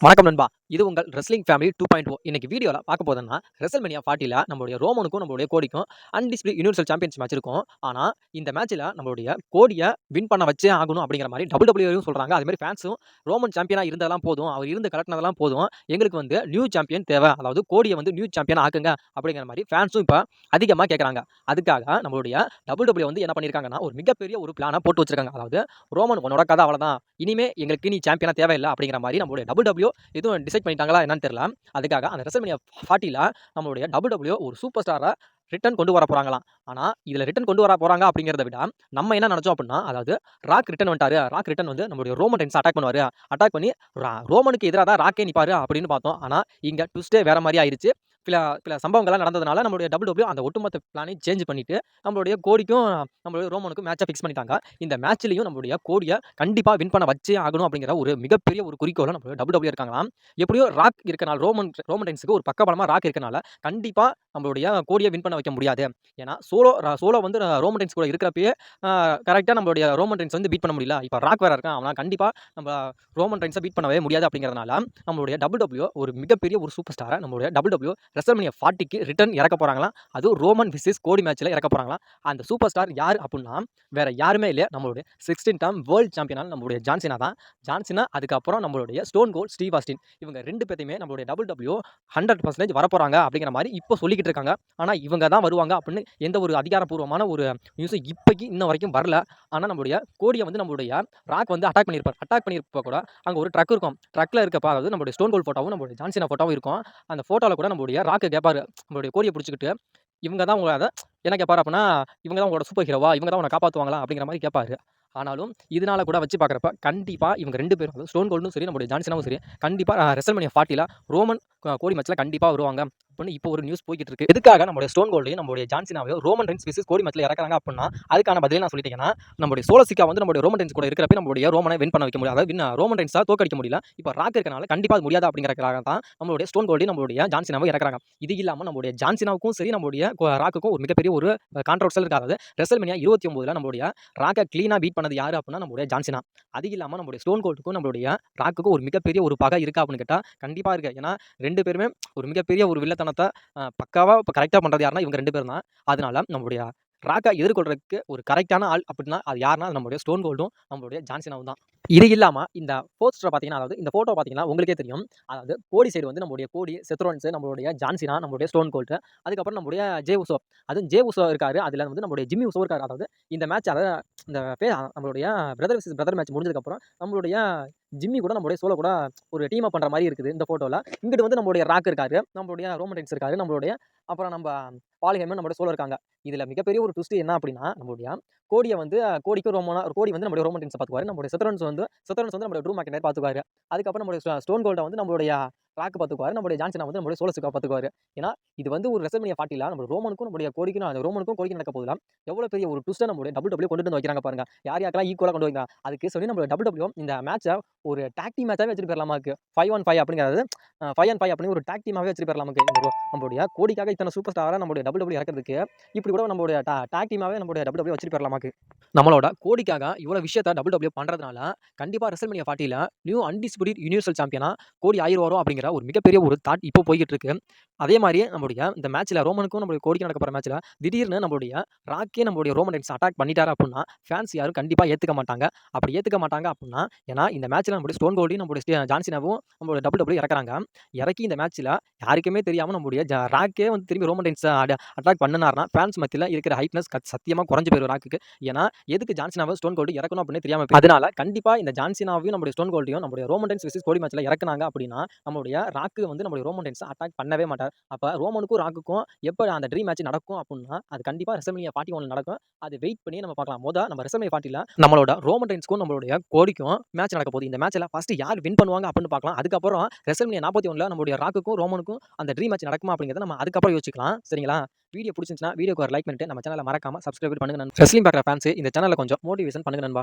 வணக்கம் நண்பா. இது உங்கள் ரெஸ்லிங் ஃபேமிலி 2.0. இன்னைக்கு வீடியோல பார்க்க போறதுன்னா, ரெசல்மேனியா 40ல நம்மளுடைய ரோமனுக்கும், நம்மளுடைய கோடிக்கும் அன்டிஸ்பியூட்டட் யுனிவர்சல் சாம்பியன்ஷிப் மேட்ச் இருக்கும். ஆனா, இந்த மேட்ச்ல நம்மளுடைய கோடிய வின் பண்ண வச்சே ஆகணும் அப்படிங்கிற மாரி WWE சொல்றாங்க. அதே மாரி ஃபேன்ஸும் ரோமன் சாம்பியனா இருந்ததெல்லாம் போதும். அவர் இருந்து கலட்டினதெல்லாம் போதும். எங்களுக்கு வந்து நியூ சாம்பியன் தேவை. அதாவது கோடிய வந்து நியூ சாம்பியனா ஆக்குங்க அப்படிங்கிற மாரி ஃபேன்ஸும் இப்ப அதிகமா கேட்கறாங்க. அதுக்காக நம்மளுடைய WWE வந்து என்ன பண்ணியிருக்காங்கன்னா, ஒரு மிகப்பெரிய ஒரு பிளான போட்டு வச்சிருக்காங்க. அதாவது ரோமன் உன்னோட கதை அவ்வளதான். இனிமே எங்களுக்கு நீ சாம்பியனா தேவையில்ல அப்படிங்கிற மாரி நம்மளுடைய WWE எதுவும் டிசைட் பண்ணிட்டாங்களா என்னன்னு தெரியல. அதுக்காக அந்த ரெசல்மேனியா 40ல நம்மளுடைய WWE ஒரு சூப்பர் ஸ்டார ரிட்டர்ன் கொண்டு வர போறாங்களாம். ஆனா, இதுல ரிட்டர்ன் கொண்டு வர போறாங்க அப்படிங்கிறத விட, நம்ம என்ன நினைச்சோம் அப்படின்னா, அதாவது ராக் ரிட்டர்ன் வந்துட்டாரு. ராக் ரிட்டர்ன் வந்து நம்மளுடைய ரோமன் ரெயின்ஸ அட்டாக் பண்ணுவாரு. அட்டாக் பண்ணி ரோமனுக்கு எதிரா தான் ராக்கே நிப்பாரு அப்படின்னு பார்த்தோம். ஆனா, இங்க ட்விஸ்டே வேற மாரி ஆயிருச்சு. சில சில சம்பவங்கள்லாம் நடந்ததுனால நம்மளுடைய WWE அந்த ஒட்டுமொத்த பிளானையும் சேஞ்ச் பண்ணிட்டு, நம்மளுடைய கோடிக்கும் நம்மளுடைய ரோமனுக்கும் மேட்ச ஃபிக்ஸ் பண்ணிட்டாங்க. இந்த மேட்ச்லயும் நம்மளுடைய கோடிய கண்டிப்பா வின் பண்ண வச்சே ஆகணும் அப்படிங்கிற ஒரு மிகப்பெரிய ஒரு குறிக்கோள நம்ம WWE இருக்காங்களாம். எப்படியோ ராக் இருக்கனால ரோமன் ரெயின்ஸ்க்கு ஒரு பக்கபலமா ராக் இருக்கனால, கண்டிப்பா நம்மளுடைய கோடிய வின் பண்ண வைக்க முடியாது. ஏன்னா, சோலோ வந்து ரோமன் ரெயின்ஸ் கூட இருக்கிறப்பயே கரெக்ட்டா நம்மளுடைய ரோமன் ரெயின்ஸ் வந்து பீட் பண்ண முடியல. இப்ப ராக் வேற இருக்கான். அவனால கண்டிப்பா நம்ம ரோமன் ரெயின்ஸ பீட் பண்ணவே முடியாது அப்படிங்கிறதுனால, நம்மளுடைய WWE ஒரு மிகப்பெரிய ஒரு சூப்பர் ஸ்டார நம்மளுடைய WWE ரெசல்மேனியா 40க்கு ரிட்டர்ன் இறக்க போறாங்களாம். அதுவும் ரோமன் விசஸ் கோடி மேட்ச்ல இறக்க போறாங்களாம். அந்த சூப்பர் ஸ்டார் யாரு அப்புட்னா, வேற யாருமே இல்ல. நம்மளுடைய 16 டைம் வேர்ல்ட் சாம்பியனான நம்மளுடைய ஜான் சீனா தான். ஜான் சீனா அதுக்கப்புறம் நம்மளுடைய ஸ்டோன் கோல்ட் ஸ்டீவ் ஆஸ்டின். இவங்க 2 பேத்தையுமே நம்மளுடைய WWE 100% வரப்போறாங்க அப்படிங்கிற மாரி இப்போ சொல்லிக்கிட்டு இருக்காங்க. ஆனா, இவங்க தான் வருவாங்க அப்படின்னு எந்த ஒரு அதிகாரப்பூர்வமான ஒரு நியூஸும் இப்போக்கி இன்ன வரைக்கும் வரல. ஆனா, நம்மளுடைய கோடிய வந்து நம்மளுடைய ராக் வந்து அட்டாக் பண்ணியிருப்பார். அட்டாக் பண்ணியிருப்ப கூட அங்க ஒரு ட்ரக் இருக்கும். ட்ரக்ல இருக்கப்ப அதாவது நம்மளுடைய ஸ்டோன் கோல்ட் ஃபோட்டோவும், நம்மளுடைய ஜான் சீனா ஃபோட்டோவும் இருக்கும். அந்த ஃபோட்டோல கூட நம்மளுடைய ராக் கேட்பாரு. நம்மளுடைய கோடிய புடிச்சுக்கிட்டு, இவங்க தான் உங்கள என்ன கேட்பாரு அப்படின்னா, இவங்க தான் உங்களோட சூப்பர் ஹீரோவா? இவங்க தான் உன்ன காப்பாத்துவாங்களா? அப்படிங்கிற மாரி கேட்பாரு. ஆனாலும் இதனால கூட வச்சு பார்க்குறப்ப, கண்டிப்பா இவங்க 2 பேரும் அதாவது ஸ்டோன் கோல்டும் சரி, நம்மளுடைய ஜான் சீனாவும் சரி, கண்டிப்பா ரெசல்மேனியா 40ல ரோமன் கோடி மேட்ச்ல கண்டிப்பா வருவாங்க. அப்படின்னு இப்போ ஒரு நியூஸ் போய்க்கிட்டு இருக்கு. எதுக்காக நம்மளுடைய ஸ்டோன் கோல்டையும், நம்மளுடைய ஜான் சீனாவையும் ரோமன் ரெயின்ஸ் விசஸ் கோடி மேட்ச்ல இறக்குறாங்க அப்படின்னா, அதுக்கான பதிலே நான் சொல்லிட்டேன். ஏன்னா, நம்மளுடைய சோலோ சிக்கா வந்து நம்மளுடைய ரோமன் ரெயின்ஸ் கூட இருக்கிறப்ப நம்மளுடைய ரோமனை வின் பண்ண வைக்க முடியாது. அதாவது ரோமன் ரெயின்ஸால தோற்கடிக்க முடியல. இப்போ ராக் இருக்கனால கண்டிப்பா அது முடியாது அப்படிங்கிறதுக்காக தான் நம்மளுடைய ஸ்டோன் கோல்டையும், நம்மளுடைய ஜான் சீனாவையும் இறக்குறாங்க. இது இல்லாம நம்மளுடைய ஜான் சீனாவுக்கும் சரி, நம்மளுடைய ராக்குக்கும் ஒரு மிகப்பெரிய ஒரு கான்ட்ரோவர்ஷியல் இருக்கு. அதாவது ரெசல்மேனியா 29ல நம்மளுடைய ராக்க கிளீனா பீட் பண்ணது யாரு அப்படின்னா, நம்மளுடைய ஜான் சீனா. அது இல்லாம நம்மளுடைய ஸ்டோன் கோல்டுக்கும், நம்மளுடைய ராக்குக்கும் ஒரு மிகப்பெரிய ஒரு பகை இருக்கா அப்படின்னு கேட்டா, கண்டிப்பா இருக்கு. ஏன்னா 2 பேருமே ஒரு மிகப்பெரிய ஒரு வில்லத்தனத்த பக்காவா கரெக்ட்டா பண்றது யாருன்னா, இவங்க 2 பேரும் தான். அதனால நம்மளுடைய ராக்க எதிர்கொள்றதுக்கு ஒரு கரெக்ட்டான ஆள் அப்படின்னா, அது யாருன்னா நம்மளுடைய ஸ்டோன் கோல்டும், நம்மளுடைய ஜான் சீனாவும் தான். இது இல்லாம இந்த போஸ்டர பார்த்தீங்கன்னா, அதாவது இந்த ஃபோட்டோ பார்த்தீங்கன்னா உங்களுக்கே தெரியும். அதாவது கோடி சைடு வந்து நம்மளுடைய கோடி, செத் ரோலின்ஸ், நம்மளுடைய ஜான் சீனா, நம்மளுடைய ஸ்டோன் கோல்ட், அதுக்கப்புறம் நம்மளுடைய ஜே உசோ. அதுவும் ஜே உசோ இருக்காரு. அதுல வந்து நம்மளுடைய ஜிம்மி உசோ இருக்காரு. அதாவது இந்த மேட்ச் அதாவது இந்த நம்மளுடைய பிரதர் விசஸ் பிரதர் மேட்ச் முடிஞ்சதுக்கப்புறம் நம்மளுடைய ஜிம்மி கூட நம்மளுடைய சோலோ கூட ஒரு டீம் அப் பண்ற மாரி இருக்குது இந்த ஃபோட்டோல. இங்கிட்டு வந்து நம்மளுடைய ராக் இருக்காரு. நம்மளுடைய ரோமன் ரெயின்ஸ் இருக்காரு. நம்மளுடைய அப்புறம் நம்ம பால் ஹேமன் நம்மளுடைய சோலோ இருக்காங்க. இதுல மிகப்பெரிய ஒரு ட்விஸ்ட் என்ன அப்படின்னா, நம்மளுடைய கோடிய வந்து கோடிக்கு கோடி வந்து நம்மளுடைய ரோமன் ரெயின்ஸ பார்த்துக்குவாரு. நம்மளுடைய செத்ரோன்ஸ் வந்து நம்மளுடைய ட்ரூ மேக்கினர் பார்த்துக்குவாரு. அதுக்கப்புறம் நம்மளுடைய ஸ்டோன் கோல்ட வந்து நம்மளுடைய ராக் பார்த்துக்குவாரு. நம்மளுடைய ஜான் சீனா வந்து நம்மளுடைய சோலோ சிக்கா பார்த்துக்குவாரு. ஏன்னா, இது வந்து ஒரு ரெசல்மேனியா 40ல நம்ம ரோமனுக்கும் கோடிக்கும் நடக்க போகுதுல. எவ்வளவு பெரிய ஒரு ட்விஸ்ட்ட நம்மளுடைய WWE கொண்டுட்டு வந்து வைக்கிறாங்க பாருங்க. யார் யாருக்கெல்லாம் ஈக்குவலா கொண்டு வைக்கிறாங்க. அதுக்கு சொல்லி நம்ம WWE இந்த மேட்ச ஒரு டாக் டீம் மேட்சாவே வச்சுட்டு போயிரலாமாக்கு. 5 on 5 அப்படிங்கிறது 5 on 5 அப்படின்னு ஒரு டாக் டீமாவே வச்சுட்டு போயிரலாமாக்கு. நம்மளுடைய கோடிக்காக இத்தனை சூப்பர் ஸ்டாரா நம்மளுடைய WWE இறக்கிறதுக்கு, இப்படி கூட நம்மளுடைய டாக் டீமாவே நம்மளுடைய WWE வச்சுட்டு போயிரலாமாக்கு. நம்மளோட கோடிக்காக இவ்வளவு விஷயத்த WWE பண்றதுனால, கண்டிப்பா ரெசல்மேனியா 40ல நியூ அன்டிஸ்பியூட்டட் யுனிவர்சல் சாம்பியனா கோடி ஆயிருவாரோ அப்படிங்கிற ஒரு மிகப்பெரிய ஒரு தாட் இப்போ போய்க்கிட்டு இருக்கு. அதே மாரி நம்மளுடைய இந்த மேட்ச்ல ரோமனுக்கும் நம்மளுடைய கோடிக்கும் நடக்க போற மேட்ச்ல திடீர்னு நம்மளுடைய ராக்கே நம்மளுடைய ரோமன் ரெயின்ஸ் அட்டாக் பண்ணிட்டாரு அப்படின்னா, ஃபேன்ஸ் யாரும் கண்டிப்பா ஏத்துக்க மாட்டாங்க. அப்படி ஏத்துக்க மாட்டாங்க அப்படின்னா, ஏன்னா இந்த மேட்ச்ல நம்மளுடைய ஸ்டோன் கோல்டையும், நம்மளுடைய ஜான் சீனாவும் நம்மளுடைய WWE இறக்குறாங்க. இறக்கி இந்த மேட்ச்ல யாருக்குமே தெரியாம நம்மளுடைய ராக்கே வந்து திரும்பி ரோமன் ரெயின்ஸ அட்டாக் பண்ணுனாருன்னா, ஃபேன்ஸ் மத்தியில இருக்கிற ஹைப்னஸ் சத்தியமா குறைஞ்சு போயிரும் ராக்குக்கு. ஏன்னா, எதுக்கு ஜான் சீனாவ ஸ்டோன் கோல்டு இறக்கணும் அப்படின்னு தெரியாம போயிரும். அதனால கண்டிப்பா இந்த ஜான் சீனாவையும், நம்மளுடைய ஸ்டோன் கோல்டையும் நம்மளுடைய ரோமன் ரெயின்ஸ் விசஸ் கோடி மேட்ச்ல இறக்குனாங்க அப்படின்னா, நம்மளுடைய ராக்கு வந்து நம்மளுடைய ரோமன் ரெயின்ஸ அட்டாக் பண்ணவே மாட்டார். அப்ப ரோமனுக்கும் ராக்குக்கும் எப்ப அந்த ட்ரீம் மேட்ச் நடக்கும் அப்படின்னா, அது கண்டிப்பா ரெசல்மேனியா 41ல நடக்கும். அது வெயிட் பண்ணி நம்ம பார்க்கலாம். நம்ம ரெசல்மேனியா 40ல நம்மளோட ரோமன் ரெயின்ஸ்க்கும் நம்மளுடைய கோடிக்கும் மேட்ச் நடக்க போகுது. இந்த மேட்ச்ல ஃபர்ஸ்ட் யார் வின் பண்ணுவாங்க அப்படின்னு பார்க்கலாம். அதுக்கப்புறம் ரெசல்மேனியா 41ல நம்மளுடைய ராக்குக்கும் ரோமனுக்கும் அந்த ட்ரீம் மேட்ச் நடக்குமா அப்படிங்கிறத நம்ம அதுக்கப்புறம் யோசிச்சுக்கலாம். சரிங்களா? வீடியோ பிடிச்சிருந்துச்சுன்னா வீடியோக்கு ஒரு லைக் பண்ணிட்டு நம்ம சேனலை மறக்காம சப்ஸ்கிரைப் பண்ணுங்க நண்பா. ரெஸ்லிங் பார்க்குற ஃபேன்ஸ் இந்த சேனலை கொஞ்சம் மோட்டிவேஷன் பண்ணுங்க நண்பா.